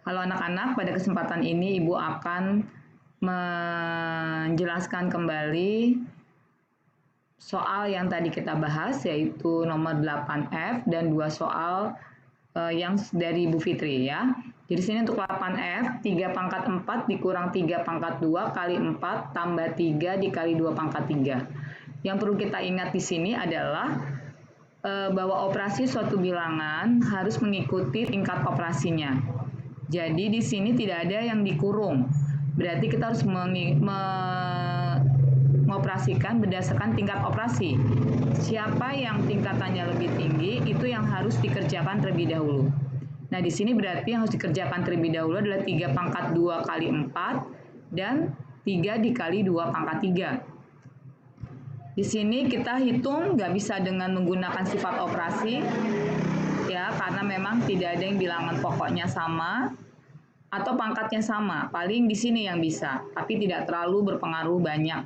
Halo anak-anak, pada kesempatan ini Ibu akan menjelaskan kembali soal yang tadi kita bahas, yaitu nomor 8F dan 2 soal yang dari Ibu Fitri ya. Jadi sini untuk 8F, 3 pangkat 4 dikurang 3 pangkat 2 kali 4 tambah 3 dikali 2 pangkat 3. Yang perlu kita ingat di sini adalah bahwa operasi suatu bilangan harus mengikuti tingkat operasinya. Jadi di sini tidak ada yang dikurung. Berarti kita harus mengoperasikan berdasarkan tingkat operasi. Siapa yang tingkatannya lebih tinggi, itu yang harus dikerjakan terlebih dahulu. Nah, di sini berarti yang harus dikerjakan terlebih dahulu adalah 3 pangkat 2 kali 4 dan 3 dikali 2 pangkat 3. Di sini kita hitung nggak bisa dengan menggunakan sifat operasi, ya, karena memang tidak ada yang bilangan pokoknya sama atau pangkatnya sama. Paling di sini yang bisa, tapi tidak terlalu berpengaruh banyak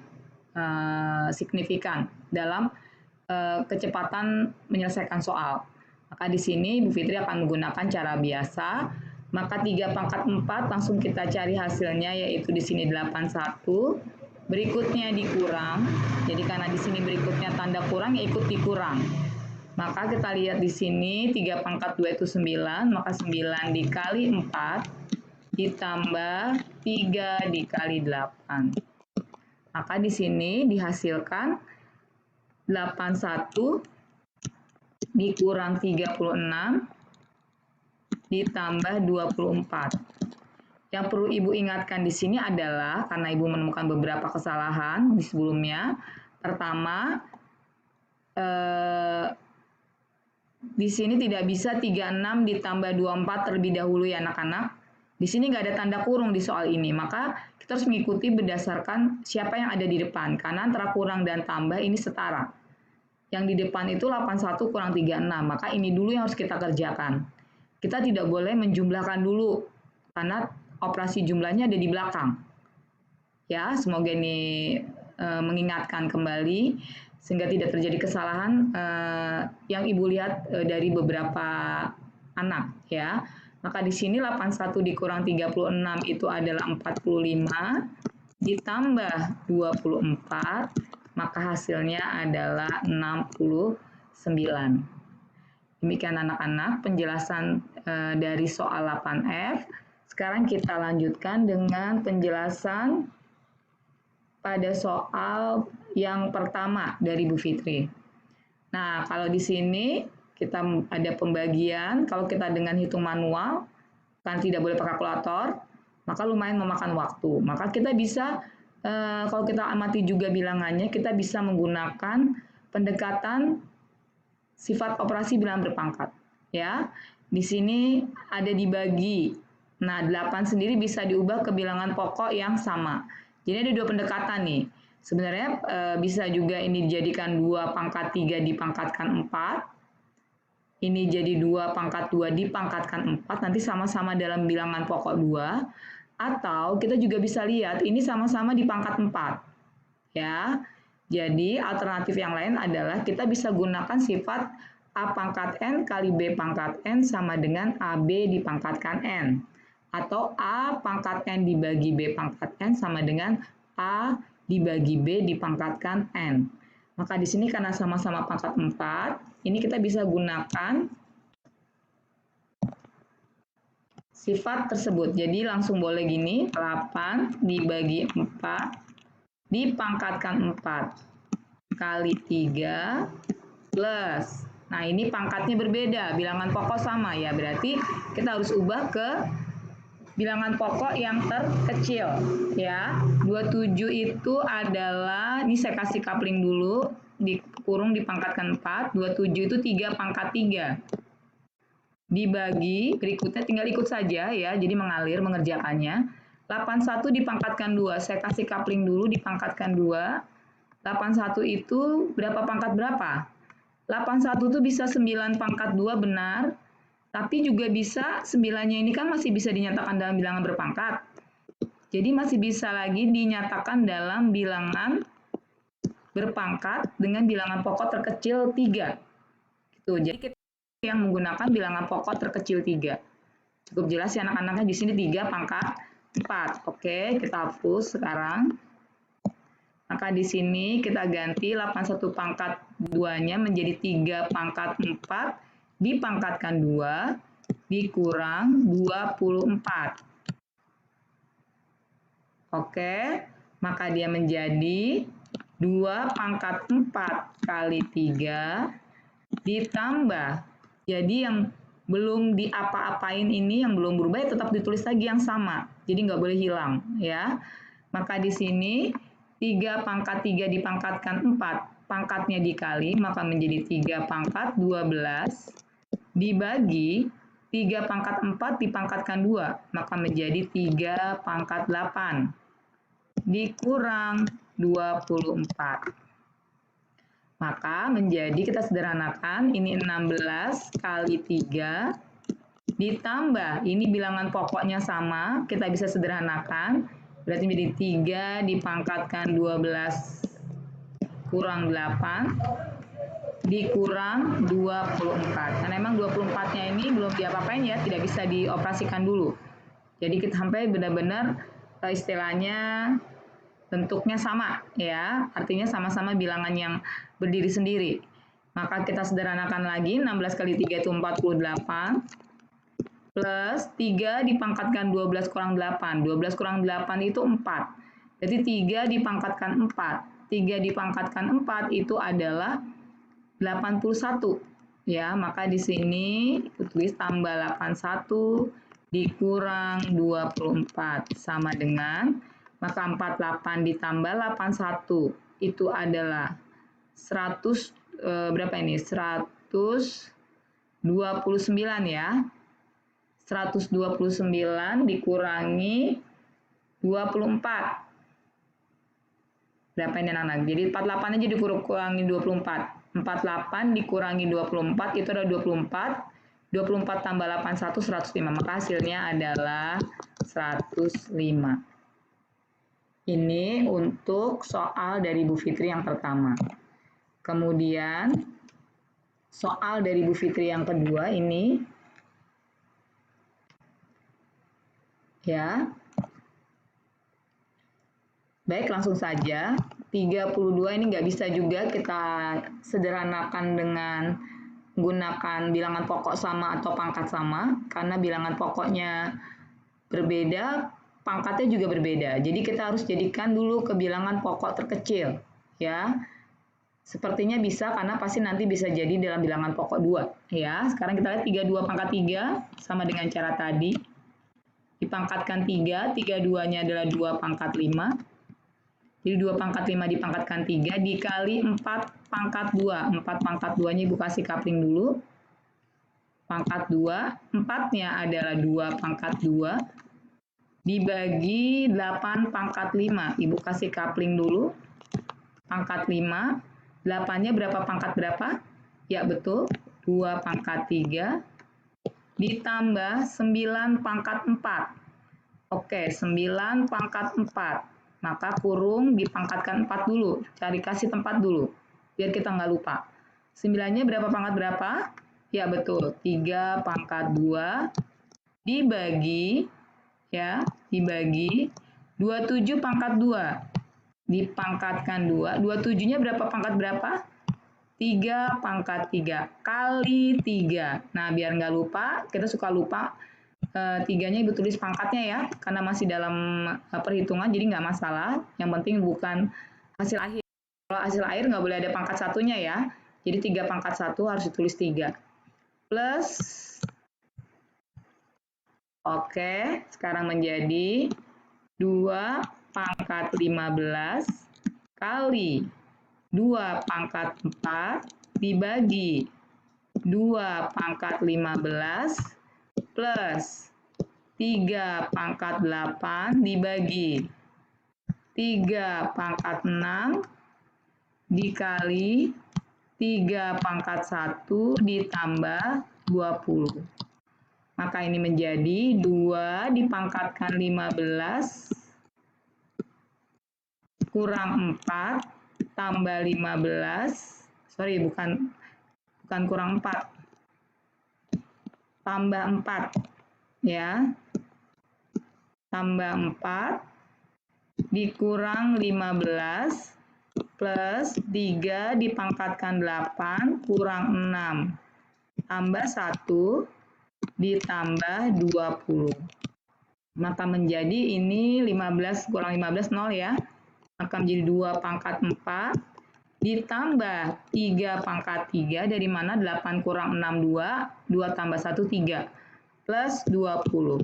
signifikan dalam kecepatan menyelesaikan soal. Maka di sini Bu Fitri akan menggunakan cara biasa. Maka 3 pangkat 4 langsung kita cari hasilnya, yaitu di sini 81. Berikutnya dikurang. Jadi karena di sini berikutnya tanda kurang, ya ikut dikurang. Maka kita lihat di sini 3 pangkat 2 itu 9, maka 9 dikali 4 ditambah 3 dikali 8. Maka di sini dihasilkan 81 dikurang 36 ditambah 24. Yang perlu Ibu ingatkan di sini adalah, karena Ibu menemukan beberapa kesalahan di sebelumnya. Pertama, di sini tidak bisa 36 ditambah 24 terlebih dahulu ya anak-anak. Di sini nggak ada tanda kurung di soal ini, maka kita harus mengikuti berdasarkan siapa yang ada di depan, karena antara kurang dan tambah ini setara. Yang di depan itu 81 kurang 36, maka ini dulu yang harus kita kerjakan. Kita tidak boleh menjumlahkan dulu, karena operasi jumlahnya ada di belakang. Ya, semoga ini mengingatkan kembali sehingga tidak terjadi kesalahan yang Ibu lihat dari beberapa anak ya. Maka di sini 81 dikurang 36 itu adalah 45 ditambah 24, maka hasilnya adalah 69. Demikian anak-anak penjelasan dari soal 8F. Sekarang kita lanjutkan dengan penjelasan pada soal yang pertama dari Bu Fitri. Nah, kalau di sini kita ada pembagian, kalau kita dengan hitung manual, kan tidak boleh pakai kalkulator, maka lumayan memakan waktu. Maka kita bisa, kalau kita amati juga bilangannya, kita bisa menggunakan pendekatan sifat operasi bilangan berpangkat. Ya, di sini ada dibagi. Nah, 8 sendiri bisa diubah ke bilangan pokok yang sama. Jadi ada 2 pendekatan nih. Sebenarnya bisa juga ini dijadikan 2 pangkat 3 dipangkatkan 4. Ini jadi 2 pangkat 2 dipangkatkan 4. Nanti sama-sama dalam bilangan pokok 2. Atau kita juga bisa lihat ini sama-sama di pangkat 4. Ya. Jadi alternatif yang lain adalah kita bisa gunakan sifat A pangkat N kali B pangkat N sama dengan AB dipangkatkan N. Atau A pangkat N dibagi B pangkat N sama dengan A dibagi B dipangkatkan N. Maka di sini karena sama-sama pangkat 4, ini kita bisa gunakan sifat tersebut. Jadi langsung boleh gini, 8 dibagi 4 dipangkatkan 4 kali 3 plus. Nah, ini pangkatnya berbeda, bilangan pokok sama ya. Berarti kita harus ubah ke bilangan pokok yang terkecil ya. 27 itu adalah, ini saya kasih coupling dulu, dikurung dipangkatkan 4, 27 itu 3 pangkat 3. Dibagi, berikutnya tinggal ikut saja ya, jadi mengalir mengerjakannya. 81 dipangkatkan 2, saya kasih coupling dulu dipangkatkan 2. 81 itu berapa pangkat berapa? 81 itu bisa 9 pangkat 2 benar. Tapi juga bisa 9-nya ini kan masih bisa dinyatakan dalam bilangan berpangkat. Jadi masih bisa lagi dinyatakan dalam bilangan berpangkat dengan bilangan pokok terkecil 3. Gitu. Jadi kita yang menggunakan bilangan pokok terkecil 3. Cukup jelas ya anak-anaknya, di sini 3 pangkat 4. Oke, kita hapus sekarang. Maka di sini kita ganti 81 pangkat 2-nya menjadi 3 pangkat 4 dipangkatkan 2 dikurang 24. Oke, maka dia menjadi 2 pangkat 4 kali 3 ditambah. Jadi yang belum diapa-apain ini yang belum berubah ya tetap ditulis lagi yang sama. Jadi nggak boleh hilang ya. Maka di sini 3 pangkat 3 dipangkatkan 4, pangkatnya dikali maka menjadi 3 pangkat 12 dibagi 3 pangkat 4 dipangkatkan 2 maka menjadi 3 pangkat 8 dikurang 24. Maka menjadi kita sederhanakan ini 16 kali 3 ditambah ini bilangan pokoknya sama, kita bisa sederhanakan berarti menjadi 3 dipangkatkan 12 kurang 8 dikurang 24. Karena memang 24-nya ini belum diapa-apain ya, tidak bisa dioperasikan dulu. Jadi kita sampai benar-benar istilahnya bentuknya sama ya, artinya sama-sama bilangan yang berdiri sendiri. Maka kita sederhanakan lagi, 16 kali 3 itu 48 plus 3 dipangkatkan 12 kurang 8. 12 kurang 8 itu 4. Jadi 3 dipangkatkan 4. 3 dipangkatkan 4 itu adalah 81. Ya, maka di sini tulis tambah 81 dikurang 24 sama dengan maka 48 ditambah 81 itu adalah 100 berapa ini? 129 ya. 129 dikurangi 24. Berapa ini anak-anak? Jadi 48 aja dikurangi 24. 48 dikurangi 24 itu adalah 24. 24 tambah 81 105. Maka hasilnya adalah 105. Ini untuk soal dari Bu Fitri yang pertama. Kemudian soal dari Bu Fitri yang kedua ini ya. Baik, langsung saja. 32 ini nggak bisa juga kita sederhanakan dengan menggunakan bilangan pokok sama atau pangkat sama, karena bilangan pokoknya berbeda, pangkatnya juga berbeda. Jadi kita harus jadikan dulu ke bilangan pokok terkecil. Ya, sepertinya bisa karena pasti nanti bisa jadi dalam bilangan pokok 2. Ya, sekarang kita lihat 32 pangkat 3 sama dengan cara tadi. Dipangkatkan 3, 32-nya adalah 2 pangkat 5. Jadi 2 pangkat 5 dipangkatkan 3 dikali 4 pangkat 2. 4 pangkat 2-nya Ibu kasih kapling dulu. Pangkat 2, 4-nya adalah 2 pangkat 2. Dibagi 8 pangkat 5. Ibu kasih kapling dulu. Pangkat 5. 8-nya berapa pangkat berapa? Ya betul, 2 pangkat 3. Ditambah 9 pangkat 4. Oke, 9 pangkat 4. Maka kurung dipangkatkan 4 dulu. Cari kasih tempat dulu. Biar kita nggak lupa. 9-nya berapa pangkat berapa? Ya betul, 3 pangkat 2. Dibagi, ya, dibagi 27 pangkat 2. Dipangkatkan 2. 27-nya berapa pangkat berapa? 3 pangkat 3 kali 3. Nah, biar nggak lupa, kita suka lupa. 3-nya Ibu tulis pangkatnya ya, karena masih dalam perhitungan, jadi nggak masalah. Yang penting bukan hasil akhir. Kalau hasil akhir nggak boleh ada pangkat satunya ya. Jadi 3 pangkat 1 harus ditulis 3. Plus, oke, sekarang menjadi 2 pangkat 15 kali 2 pangkat 4 dibagi 2 pangkat 15 plus 3 pangkat 8 dibagi 3 pangkat 6 dikali 3 pangkat 1 ditambah 20. Maka ini menjadi 2 dipangkatkan 15 kurang 4 tambah 15. Sorry, bukan kurang 4. Tambah 4 ya. Tambah 4 dikurang 15 plus 3 dipangkatkan 8 kurang 6 tambah 1 ditambah 20. Maka menjadi ini 15 kurang 15 0 ya. Maka menjadi 2 pangkat 4 ditambah 3 pangkat 3 dari mana 8 kurang 6 2, 2 tambah 1 3 plus 20.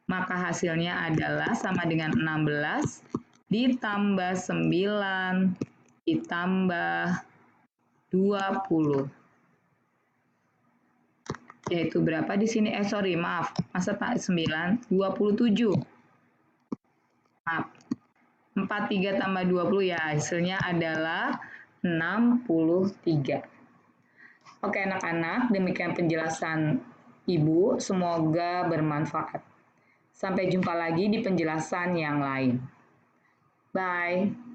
Maka hasilnya adalah sama dengan 16 ditambah 9 ditambah 20. Yaitu berapa di sini? Sorry, maaf. Masa tak 9? 27. Maaf. 43 tambah 20 ya, hasilnya adalah 63. Oke anak-anak, demikian penjelasan Ibu. Semoga bermanfaat. Sampai jumpa lagi di penjelasan yang lain. Bye.